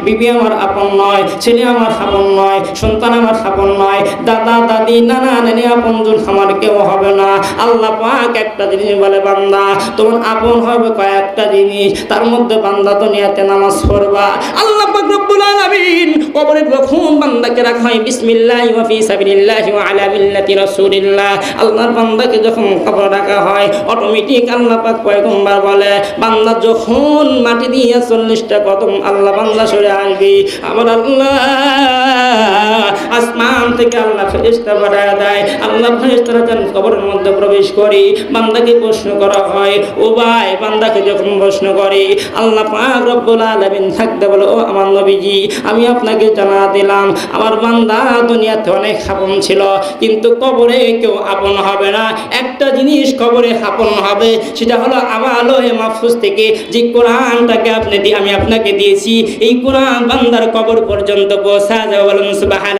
বিবি আমার আপন নয়, ছেলে আমার আপন নয়, সন্তান আমার আপন নয়, দাদা দাদি নানা নানি আপনজন আমার কেউ হবে না। আল্লাহ পাক একটা জিনিস বলে, বান্দা তোমার আপন হবে কয়েকটা জিনিস, তার মধ্যে বান্দা দুনিয়াতে নামাজ পড়বা। আল্লাহ পাক রব্বুল আলামিন কবরে যখন বান্দাকে রাখা হয় বিসমিল্লাহি ওয়া ফি সাবিলিল্লাহি ওয়া আলা মিল্লাতি রাসূলিল্লাহ, আল্লাহর বান্দাকে যখন কবরে রাখা হয় অটোমেটিক আল্লাহ পাক পয়গম্বর বলে, বান্দা যখন মাটি দিয়ে 40টা কদম আল্লাহ বান্দা সরে আসবে, আমার আল্লাহ আসমান থেকে আল্লাহ ফেরেশতা পাঠায় দেয়। আল্লাহ ফেরেশতারা যখন কবরের মধ্যে প্রবেশ করে বান্দাকে প্রশ্ন করা হয়, ও ভাই বান্দাকে যখন প্রশ্ন করে আল্লাহ পাক রব্বুল আলামিন থাকতে বলে, ও আমার নবীজি আমি আপনাকে জানা দিলাম আমার বান্দা দুনিয়াতে অনেক আপন ছিল, কিন্তু কবরে কেউ আপন হবে না। একটা জিনিস কবরে আপন হবে, সেটা হলো আমার লোহে মাহফুজ থেকে যে কোরআনটাকে আমি আপনাকে দিয়েছি, এই কোরআন বান্দার কবর পর্যন্ত পৌঁছা যাবে। বলুন সুবহান।